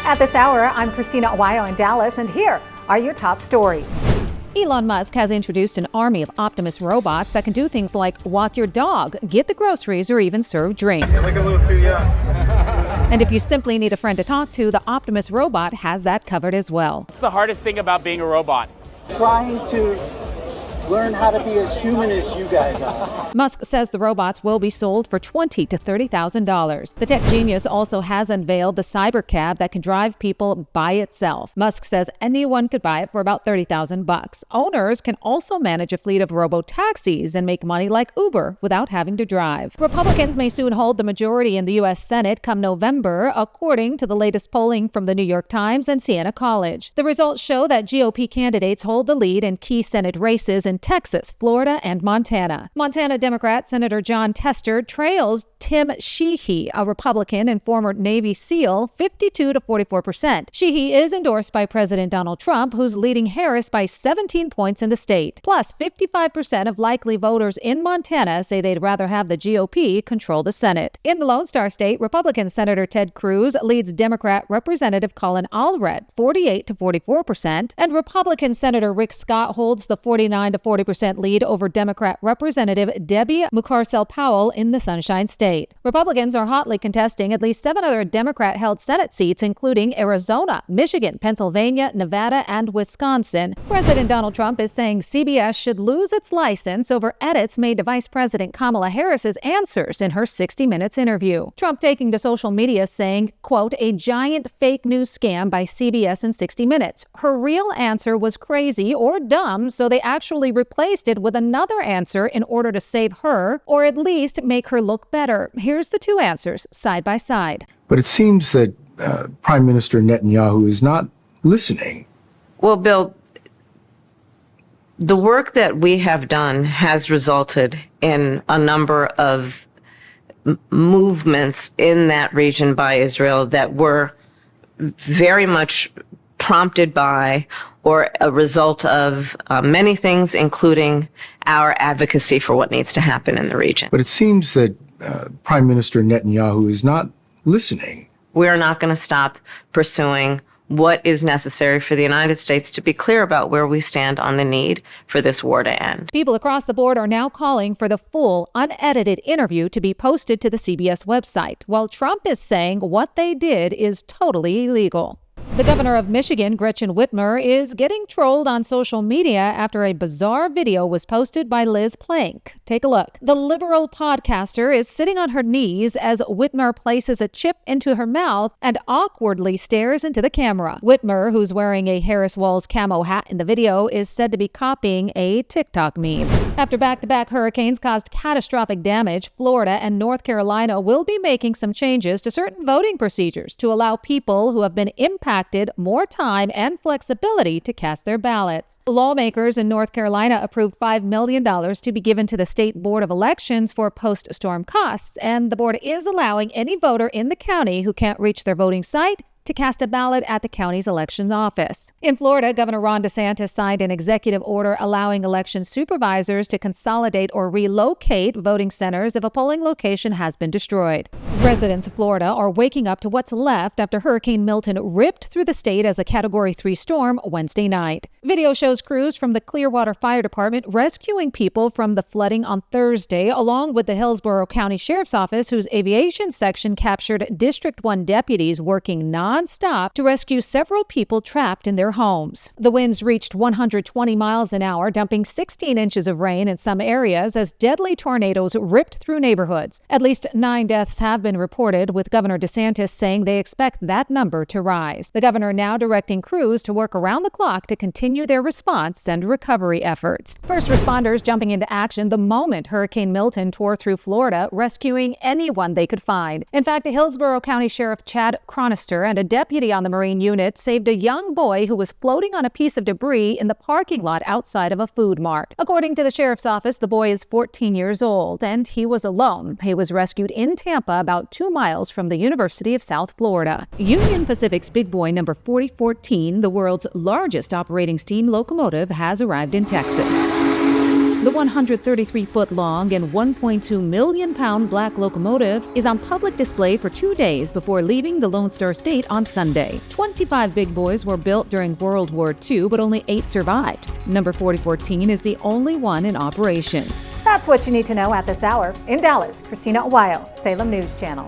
At this hour, I'm Christina Awayo in Dallas, and here are your top stories. Elon Musk has introduced an army of Optimus robots that can do things like walk your dog, get the groceries, or even serve drinks. You're like a little too young. And if you simply need a friend to talk to, the Optimus robot has that covered as well. What's the hardest thing about being a robot? Trying to learn how to be as human as you guys are. Musk says the robots will be sold for $20,000 to $30,000. The tech genius also has unveiled the cyber cab that can drive people by itself. Musk says anyone could buy it for about $30,000. Owners can also manage a fleet of robo-taxis and make money like Uber without having to drive. Republicans may soon hold the majority in the U.S. Senate come November, according to the latest polling from the New York Times and Siena College. The results show that GOP candidates hold the lead in key Senate races in Texas, Florida, and Montana. Montana Democrat Senator John Tester trails Tim Sheehy, a Republican and former Navy SEAL, 52 to 44%. Sheehy is endorsed by President Donald Trump, who's leading Harris by 17 points in the state. Plus, 55% of likely voters in Montana say they'd rather have the GOP control the Senate. In the Lone Star State, Republican Senator Ted Cruz leads Democrat Representative Colin Allred, 48 to 44%, and Republican Senator Rick Scott holds the 49 to 40% lead over Democrat Representative Debbie Mucarsel-Powell in the Sunshine State. Republicans are hotly contesting at least 7 other Democrat-held Senate seats, including Arizona, Michigan, Pennsylvania, Nevada, and Wisconsin. President Donald Trump is saying CBS should lose its license over edits made to Vice President Kamala Harris's answers in her 60 Minutes interview. Trump taking to social media saying, quote, a giant fake news scam by CBS in 60 Minutes. Her real answer was crazy or dumb, so they actually replaced it with another answer in order to save her, or at least make her look better. Here's the two answers, side by side. But it seems that Prime Minister Netanyahu is not listening. Well, Bill, the work that we have done has resulted in a number of movements in that region by Israel that were very much prompted by or a result of many things, including our advocacy for what needs to happen in the region. But it seems that Prime Minister Netanyahu is not listening. We're not going to stop pursuing what is necessary for the United States to be clear about where we stand on the need for this war to end. People across the board are now calling for the full, unedited interview to be posted to the CBS website, while Trump is saying what they did is totally illegal. The governor of Michigan, Gretchen Whitmer, is getting trolled on social media after a bizarre video was posted by Liz Plank. Take a look. The liberal podcaster is sitting on her knees as Whitmer places a chip into her mouth and awkwardly stares into the camera. Whitmer, who's wearing a Harris Walls camo hat in the video, is said to be copying a TikTok meme. After back-to-back hurricanes caused catastrophic damage, Florida and North Carolina will be making some changes to certain voting procedures to allow people who have been impacted more time and flexibility to cast their ballots. Lawmakers in North Carolina approved $5 million to be given to the State Board of Elections for post-storm costs, and the board is allowing any voter in the county who can't reach their voting site to cast a ballot at the county's elections office. In Florida, Governor Ron DeSantis signed an executive order allowing election supervisors to consolidate or relocate voting centers if a polling location has been destroyed. Residents of Florida are waking up to what's left after Hurricane Milton ripped through the state as a Category 3 storm Wednesday night. Video shows crews from the Clearwater Fire Department rescuing people from the flooding on Thursday, along with the Hillsborough County Sheriff's Office, whose aviation section captured District 1 deputies working non-stop to rescue several people trapped in their homes. The winds reached 120 miles an hour, dumping 16 inches of rain in some areas as deadly tornadoes ripped through neighborhoods. At least 9 deaths have been reported, with Governor DeSantis saying they expect that number to rise. The governor now directing crews to work around the clock to continue their response and recovery efforts. First responders jumping into action the moment Hurricane Milton tore through Florida, rescuing anyone they could find. In fact, a Hillsborough County Sheriff Chad Cronister and a deputy on the Marine unit saved a young boy who was floating on a piece of debris in the parking lot outside of a food mart. According to the sheriff's office, the boy is 14 years old, and he was alone. He was rescued in Tampa, about 2 miles from the University of South Florida. Union Pacific's Big Boy number 4014, the world's largest operating steam locomotive, has arrived in Texas. The 133-foot-long and 1.2-million-pound black locomotive is on public display for 2 days before leaving the Lone Star State on Sunday. 25 big boys were built during World War II, but only 8 survived. Number 4014 is the only one in operation. That's what you need to know at this hour. In Dallas, Christina Aguayo, Salem News Channel.